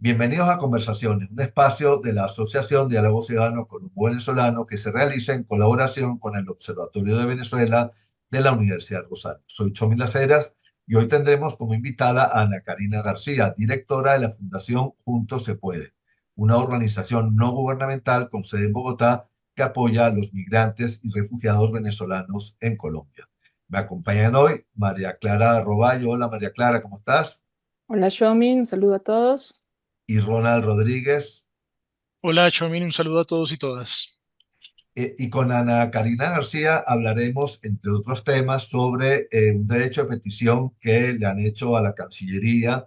Bienvenidos a Conversaciones, un espacio de la Asociación Diálogo Ciudadano Colombo Venezolano que se realiza en colaboración con el Observatorio de Venezuela de la Universidad Rosario. Soy Chomi Las Heras y hoy tendremos como invitada a Ana Karina García, directora de la Fundación Juntos se Puede, una organización no gubernamental con sede en Bogotá que apoya a los migrantes y refugiados venezolanos en Colombia. Me acompañan hoy María Clara Roballo. Hola María Clara, ¿cómo estás? Hola, Shomin, un saludo a todos. Y Ronald Rodríguez. Hola, Chomin, un saludo a todos y todas. Y con Ana Karina García hablaremos, entre otros temas, sobre un derecho de petición que le han hecho a la Cancillería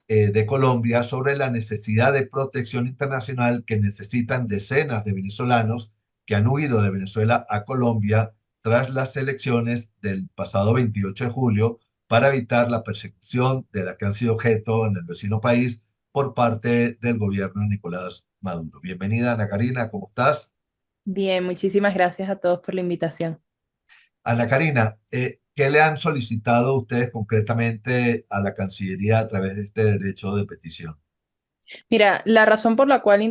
de Colombia sobre la necesidad de protección internacional que necesitan decenas de venezolanos que han huido de Venezuela a Colombia tras las elecciones del pasado 28 de julio para evitar la persecución de la que han sido objeto en el vecino país por parte del gobierno de Nicolás Maduro. Bienvenida, Ana Karina, ¿cómo estás? Bien, muchísimas gracias a todos por la invitación. Ana Karina, ¿qué le han solicitado ustedes concretamente a la Cancillería a través de este derecho de petición? Mira, la razón por la cual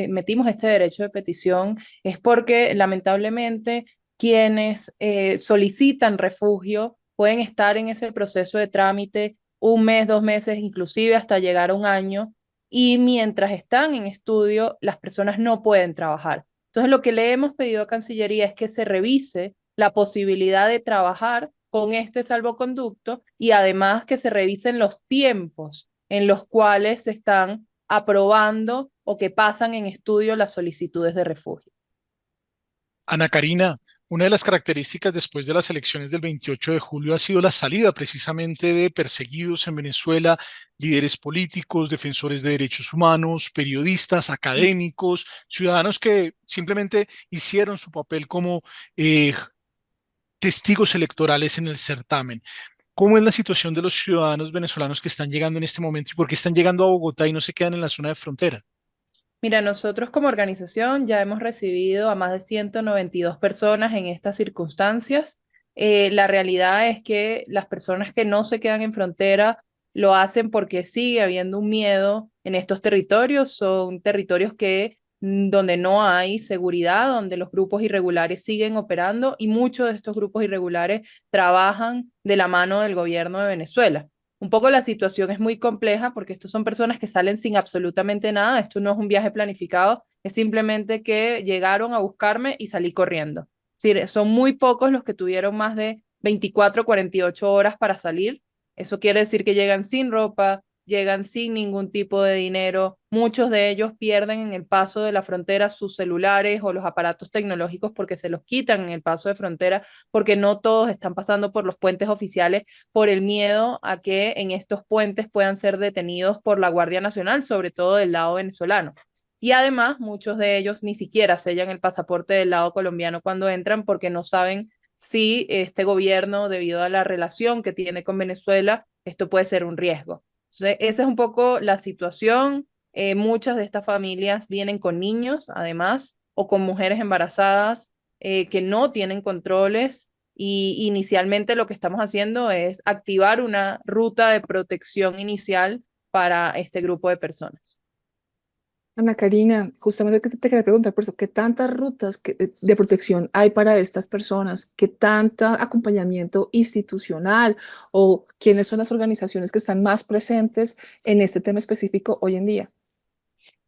metimos este derecho de petición es porque lamentablemente quienes solicitan refugio pueden estar en ese proceso de trámite un mes, 2 meses, inclusive hasta llegar a un año, y mientras están en estudio, las personas no pueden trabajar. Entonces, lo que le hemos pedido a Cancillería es que se revise la posibilidad de trabajar con este salvoconducto y además que se revisen los tiempos en los cuales se están aprobando o que pasan en estudio las solicitudes de refugio. Ana Karina, una de las características después de las elecciones del 28 de julio ha sido la salida precisamente de perseguidos en Venezuela, líderes políticos, defensores de derechos humanos, periodistas, académicos, ciudadanos que simplemente hicieron su papel como testigos electorales en el certamen. ¿Cómo es la situación de los ciudadanos venezolanos que están llegando en este momento y por qué están llegando a Bogotá y no se quedan en la zona de frontera? Mira, nosotros como organización ya hemos recibido a más de 192 personas en estas circunstancias. La realidad es que las personas que no se quedan en frontera lo hacen porque sigue habiendo un miedo en estos territorios. Son territorios donde no hay seguridad, donde los grupos irregulares siguen operando y muchos de estos grupos irregulares trabajan de la mano del gobierno de Venezuela. Un poco la situación es muy compleja porque estos son personas que salen sin absolutamente nada. Esto no es un viaje planificado, es simplemente que llegaron a buscarme y salí corriendo. Es decir, son muy pocos los que tuvieron más de 24, 48 horas para salir. Eso quiere decir que llegan sin ropa, llegan sin ningún tipo de dinero. Muchos de ellos pierden en el paso de la frontera sus celulares o los aparatos tecnológicos porque se los quitan en el paso de frontera, porque no todos están pasando por los puentes oficiales por el miedo a que en estos puentes puedan ser detenidos por la Guardia Nacional, sobre todo del lado venezolano. Y además, muchos de ellos ni siquiera sellan el pasaporte del lado colombiano cuando entran porque no saben si este gobierno, debido a la relación que tiene con Venezuela, esto puede ser un riesgo. Entonces, esa es un poco la situación. Muchas de estas familias vienen con niños, además, o con mujeres embarazadas que no tienen controles y inicialmente lo que estamos haciendo es activar una ruta de protección inicial para este grupo de personas. Ana Karina, justamente que te quería preguntar por eso, ¿qué tantas rutas de protección hay para estas personas? ¿Qué tanta acompañamiento institucional o quiénes son las organizaciones que están más presentes en este tema específico hoy en día?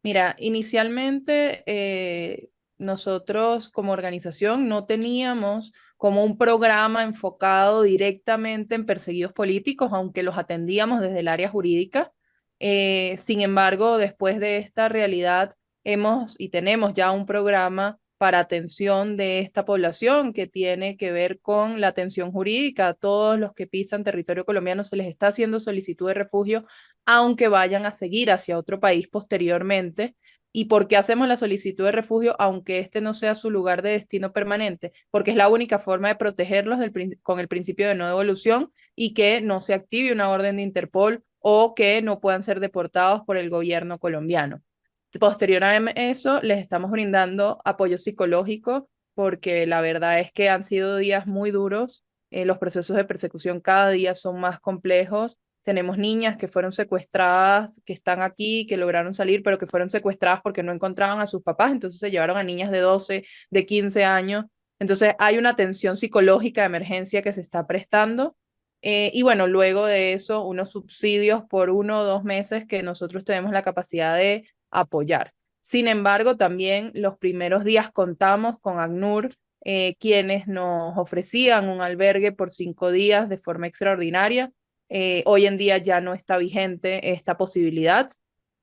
Mira, inicialmente nosotros como organización no teníamos como un programa enfocado directamente en perseguidos políticos, aunque los atendíamos desde el área jurídica. Sin embargo, después de esta realidad, hemos y tenemos ya un programa para atención de esta población que tiene que ver con la atención jurídica. A todos los que pisan territorio colombiano se les está haciendo solicitud de refugio aunque vayan a seguir hacia otro país posteriormente. ¿Y por qué hacemos la solicitud de refugio, aunque este no sea su lugar de destino permanente? Porque es la única forma de protegerlos con el principio de no devolución y que no se active una orden de Interpol o que no puedan ser deportados por el gobierno colombiano. Posterior a eso, les estamos brindando apoyo psicológico porque la verdad es que han sido días muy duros. Los procesos de persecución cada día son más complejos tenemos niñas que fueron secuestradas, que están aquí, que lograron salir, pero que fueron secuestradas porque no encontraban a sus papás, entonces se llevaron a niñas de 12, de 15 años. Entonces hay una atención psicológica de emergencia que se está prestando. Y bueno, luego de eso, unos subsidios por 1 o 2 meses que nosotros tenemos la capacidad de apoyar. Sin embargo, también los primeros días contamos con ACNUR, quienes nos ofrecían un albergue por 5 días de forma extraordinaria. Hoy en día ya no está vigente esta posibilidad.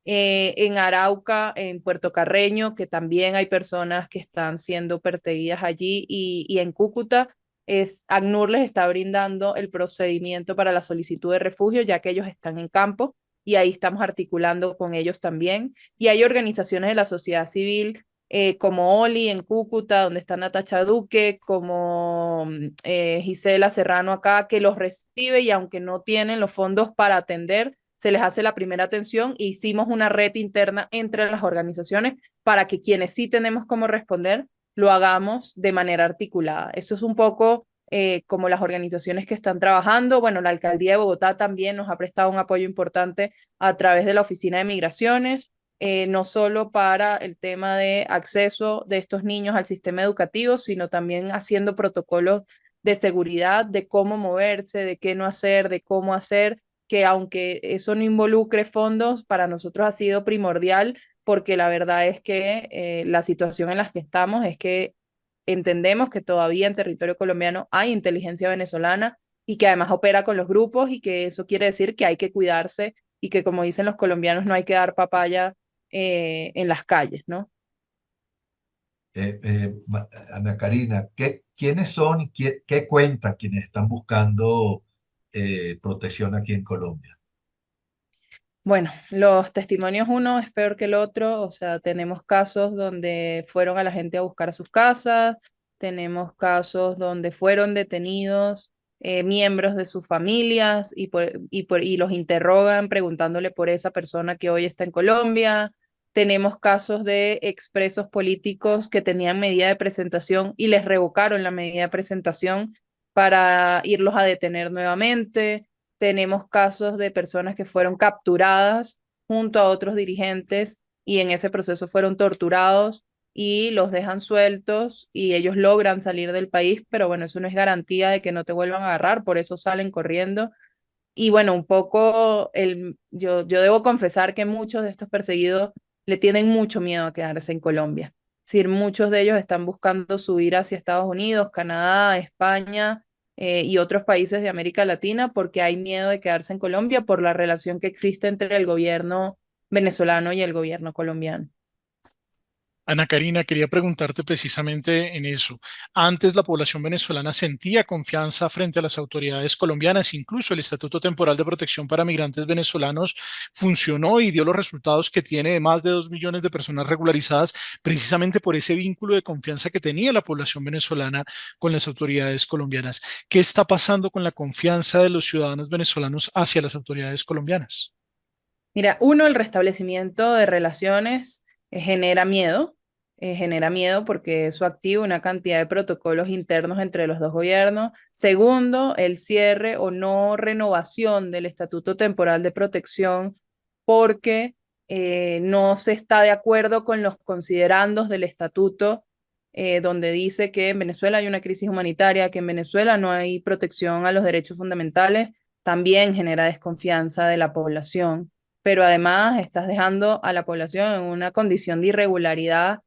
En Arauca, en Puerto Carreño, que también hay personas que están siendo perseguidas allí, y en Cúcuta, ACNUR les está brindando el procedimiento para la solicitud de refugio, ya que ellos están en campo, y ahí estamos articulando con ellos también. Y hay organizaciones de la sociedad civil como Oli en Cúcuta, donde está Natacha Duque, como Gisela Serrano acá, que los recibe y aunque no tienen los fondos para atender, se les hace la primera atención e hicimos una red interna entre las organizaciones para que quienes sí tenemos cómo responder, lo hagamos de manera articulada. Eso es un poco como las organizaciones que están trabajando. Bueno, la Alcaldía de Bogotá también nos ha prestado un apoyo importante a través de la Oficina de Migraciones, no solo para el tema de acceso de estos niños al sistema educativo, sino también haciendo protocolos de seguridad, de cómo moverse, de qué no hacer, de cómo hacer, que aunque eso no involucre fondos, para nosotros ha sido primordial, porque la verdad es que la situación en la que estamos es que entendemos que todavía en territorio colombiano hay inteligencia venezolana y que además opera con los grupos, y que eso quiere decir que hay que cuidarse y que, como dicen los colombianos, no hay que dar papaya en las calles, ¿no? Ana Karina, ¿quiénes son y qué cuentan quienes están buscando protección aquí en Colombia? Bueno, los testimonios, uno es peor que el otro, o sea, tenemos casos donde fueron a la gente a buscar a sus casas, tenemos casos donde fueron detenidos miembros de sus familias y los interrogan preguntándole por esa persona que hoy está en Colombia. Tenemos casos de expresos políticos que tenían medida de presentación y les revocaron la medida de presentación para irlos a detener nuevamente. Tenemos casos de personas que fueron capturadas junto a otros dirigentes y en ese proceso fueron torturados y los dejan sueltos y ellos logran salir del país, pero bueno, eso no es garantía de que no te vuelvan a agarrar, por eso salen corriendo. Y bueno, un poco yo debo confesar que muchos de estos perseguidos le tienen mucho miedo a quedarse en Colombia. Es decir, muchos de ellos están buscando subir hacia Estados Unidos, Canadá, España y otros países de América Latina, porque hay miedo de quedarse en Colombia por la relación que existe entre el gobierno venezolano y el gobierno colombiano. Ana Karina, quería preguntarte precisamente en eso. Antes la población venezolana sentía confianza frente a las autoridades colombianas, incluso el Estatuto Temporal de Protección para Migrantes Venezolanos funcionó y dio los resultados que tiene, de más de 2 millones de personas regularizadas, precisamente por ese vínculo de confianza que tenía la población venezolana con las autoridades colombianas. ¿Qué está pasando con la confianza de los ciudadanos venezolanos hacia las autoridades colombianas? Mira, uno, el restablecimiento de relaciones genera miedo porque eso activa una cantidad de protocolos internos entre los dos gobiernos. Segundo, el cierre o no renovación del Estatuto Temporal de Protección porque no se está de acuerdo con los considerandos del estatuto, donde dice que en Venezuela hay una crisis humanitaria, que en Venezuela no hay protección a los derechos fundamentales, también genera desconfianza de la población, pero además estás dejando a la población en una condición de irregularidad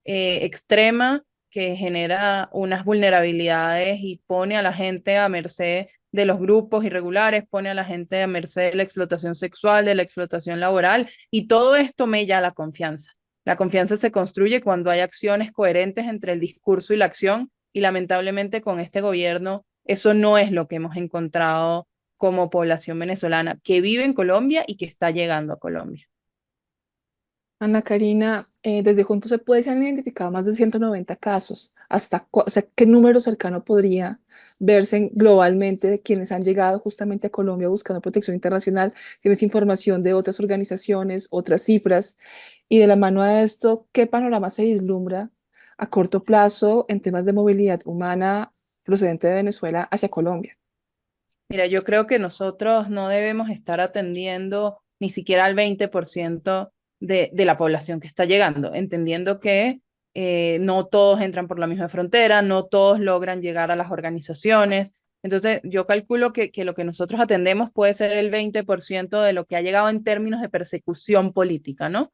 extrema que genera unas vulnerabilidades y pone a la gente a merced de los grupos irregulares, pone a la gente a merced de la explotación sexual, de la explotación laboral, y todo esto mella la confianza. La confianza se construye cuando hay acciones coherentes entre el discurso y la acción, y lamentablemente con este gobierno eso no es lo que hemos encontrado como población venezolana que vive en Colombia y que está llegando a Colombia. Ana Karina, desde Juntos se puede, se han identificado más de 190 casos. O sea, ¿qué número cercano podría verse globalmente de quienes han llegado justamente a Colombia buscando protección internacional? ¿Tienes información de otras organizaciones, otras cifras? Y de la mano a esto, ¿qué panorama se vislumbra a corto plazo en temas de movilidad humana procedente de Venezuela hacia Colombia? Mira, yo creo que nosotros no debemos estar atendiendo ni siquiera al 20% de la población que está llegando, entendiendo que no todos entran por la misma frontera, no todos logran llegar a las organizaciones. Entonces, yo calculo que lo que nosotros atendemos puede ser el 20% de lo que ha llegado en términos de persecución política, ¿no?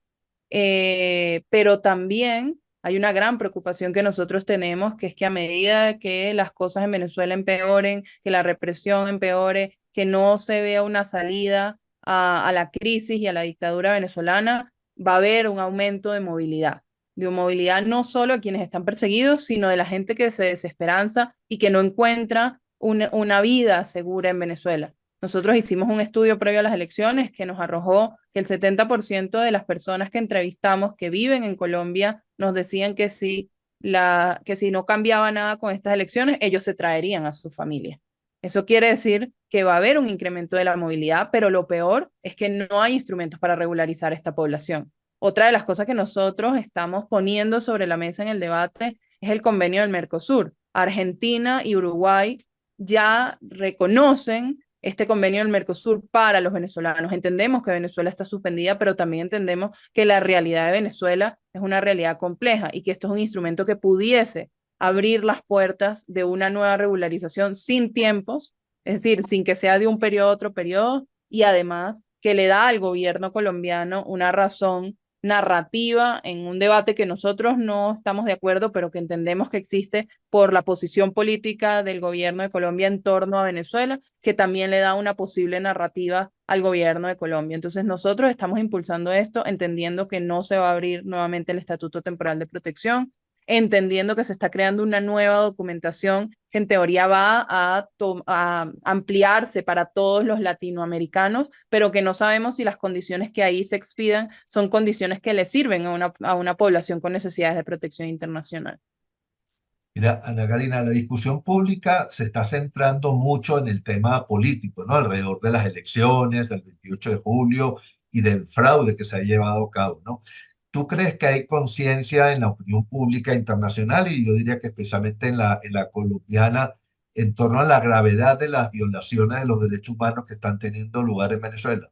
Pero también hay una gran preocupación que nosotros tenemos, que es que a medida que las cosas en Venezuela empeoren, que la represión empeore, que no se vea una salida a la crisis y a la dictadura venezolana, va a haber un aumento de movilidad no solo de quienes están perseguidos, sino de la gente que se desesperanza y que no encuentra una vida segura en Venezuela. Nosotros hicimos un estudio previo a las elecciones que nos arrojó que el 70% de las personas que entrevistamos que viven en Colombia nos decían que si no cambiaba nada con estas elecciones, ellos se traerían a su familia. Eso quiere decir que va a haber un incremento de la movilidad, pero lo peor es que no hay instrumentos para regularizar esta población. Otra de las cosas que nosotros estamos poniendo sobre la mesa en el debate es el convenio del Mercosur. Argentina y Uruguay ya reconocen este convenio del Mercosur para los venezolanos. Entendemos que Venezuela está suspendida, pero también entendemos que la realidad de Venezuela es una realidad compleja y que esto es un instrumento que pudiese abrir las puertas de una nueva regularización sin tiempos, es decir, sin que sea de un periodo a otro periodo, y además que le da al gobierno colombiano una razón narrativa en un debate que nosotros no estamos de acuerdo, pero que entendemos que existe por la posición política del gobierno de Colombia en torno a Venezuela, que también le da una posible narrativa al gobierno de Colombia. Entonces nosotros estamos impulsando esto, entendiendo que no se va a abrir nuevamente el Estatuto Temporal de Protección, entendiendo que se está creando una nueva documentación que en teoría va a ampliarse para todos los latinoamericanos, pero que no sabemos si las condiciones que ahí se expidan son condiciones que le sirven a una población con necesidades de protección internacional. Mira, Ana Karina, la discusión pública se está centrando mucho en el tema político, ¿no? Alrededor de las elecciones del 28 de julio y del fraude que se ha llevado a cabo, ¿no? ¿Tú crees que hay conciencia en la opinión pública internacional y yo diría que especialmente en la colombiana en torno a la gravedad de las violaciones de los derechos humanos que están teniendo lugar en Venezuela?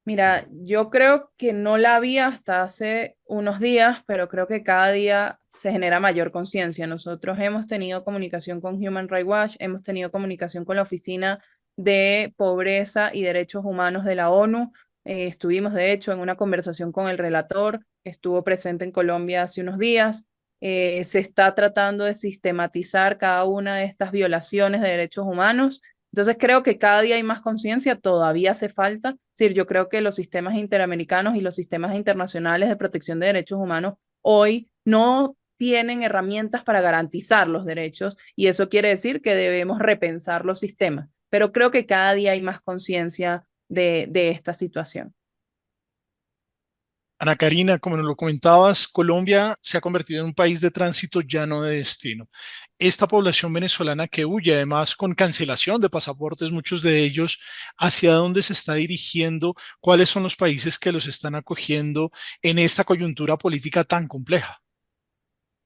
Mira, yo creo que no la había hasta hace unos días, pero creo que cada día se genera mayor conciencia. Nosotros hemos tenido comunicación con Human Rights Watch, hemos tenido comunicación con la Oficina de Pobreza y Derechos Humanos de la ONU. Estuvimos, de hecho, en una conversación con el relator que estuvo presente en Colombia hace unos días. Se está tratando de sistematizar cada una de estas violaciones de derechos humanos. Entonces creo que cada día hay más conciencia, todavía hace falta. Es decir, yo creo que los sistemas interamericanos y los sistemas internacionales de protección de derechos humanos hoy no tienen herramientas para garantizar los derechos y eso quiere decir que debemos repensar los sistemas. Pero creo que cada día hay más conciencia de esta situación. Ana Karina, como nos lo comentabas, Colombia se ha convertido en un país de tránsito ya no de destino. Esta población venezolana que huye, además con cancelación de pasaportes, muchos de ellos, ¿hacia dónde se está dirigiendo? ¿Cuáles son los países que los están acogiendo en esta coyuntura política tan compleja?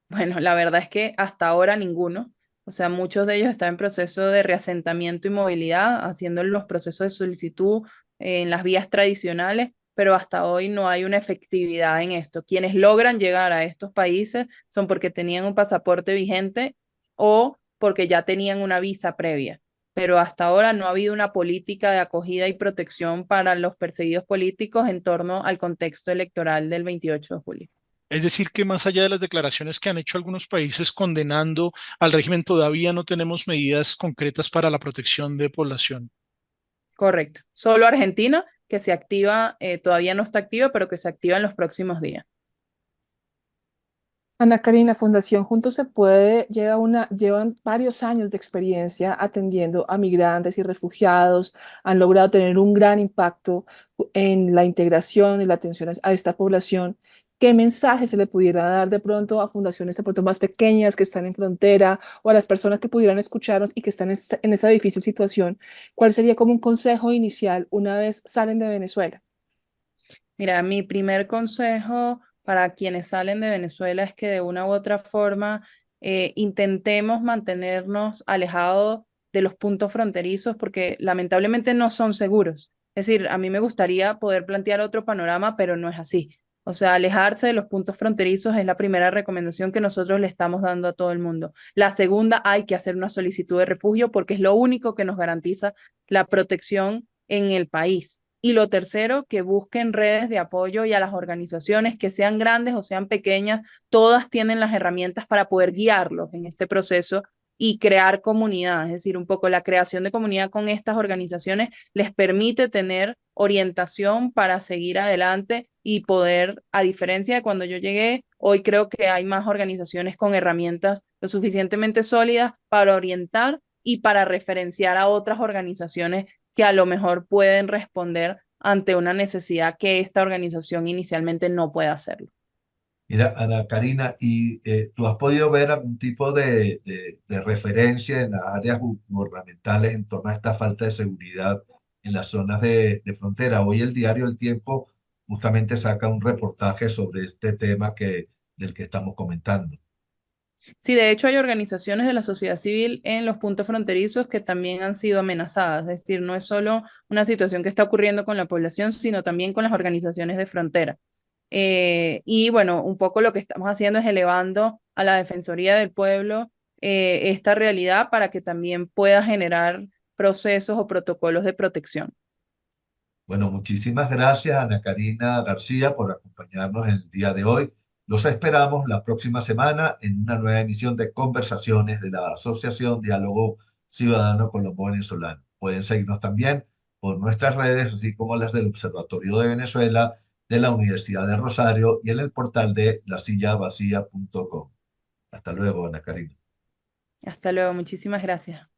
Bueno, la verdad es que hasta ahora ninguno. O sea, muchos de ellos están en proceso de reasentamiento y movilidad, haciendo los procesos de solicitud en las vías tradicionales, pero hasta hoy no hay una efectividad en esto. Quienes logran llegar a estos países son porque tenían un pasaporte vigente o porque ya tenían una visa previa. Pero hasta ahora no ha habido una política de acogida y protección para los perseguidos políticos en torno al contexto electoral del 28 de julio. Es decir, que más allá de las declaraciones que han hecho algunos países condenando al régimen, todavía no tenemos medidas concretas para la protección de población. Correcto. Solo Argentina, que se activa, todavía no está activa, pero que se activa en los próximos días. Ana Karina, Fundación Juntos se puede llevan varios años de experiencia atendiendo a migrantes y refugiados, han logrado tener un gran impacto en la integración y la atención a esta población. ¿Qué mensaje se le pudiera dar de pronto a fundaciones de pronto más pequeñas que están en frontera o a las personas que pudieran escucharnos y que están en esa difícil situación? ¿Cuál sería como un consejo inicial una vez salen de Venezuela? Mira, mi primer consejo para quienes salen de Venezuela es que de una u otra forma intentemos mantenernos alejados de los puntos fronterizos porque lamentablemente no son seguros. Es decir, a mí me gustaría poder plantear otro panorama, pero no es así. O sea, alejarse de los puntos fronterizos es la primera recomendación que nosotros le estamos dando a todo el mundo. La segunda, hay que hacer una solicitud de refugio porque es lo único que nos garantiza la protección en el país. Y lo tercero, que busquen redes de apoyo y a las organizaciones, que sean grandes o sean pequeñas, todas tienen las herramientas para poder guiarlos en este proceso y crear comunidad. Es decir, un poco la creación de comunidad con estas organizaciones les permite tener orientación para seguir adelante y poder, a diferencia de cuando yo llegué, hoy creo que hay más organizaciones con herramientas lo suficientemente sólidas para orientar y para referenciar a otras organizaciones que a lo mejor pueden responder ante una necesidad que esta organización inicialmente no puede hacerlo. Mira, Ana Karina, ¿y tú has podido ver algún tipo de referencia en las áreas gubernamentales en torno a esta falta de seguridad en las zonas de frontera? Hoy el diario El Tiempo justamente saca un reportaje sobre este tema del que estamos comentando. Sí, de hecho hay organizaciones de la sociedad civil en los puntos fronterizos que también han sido amenazadas, es decir, no es solo una situación que está ocurriendo con la población, sino también con las organizaciones de frontera. Y bueno, un poco lo que estamos haciendo es elevando a la Defensoría del Pueblo esta realidad para que también pueda generar procesos o protocolos de protección. Bueno, muchísimas gracias, Ana Karina García, por acompañarnos el día de hoy. Los esperamos la próxima semana en una nueva emisión de Conversaciones de la Asociación Diálogo Ciudadano Colombo-Venezolano. Pueden seguirnos también por nuestras redes, así como las del Observatorio de Venezuela, de la Universidad de Rosario y en el portal de lasillavacía.com. Hasta luego, Ana Karina. Hasta luego, muchísimas gracias.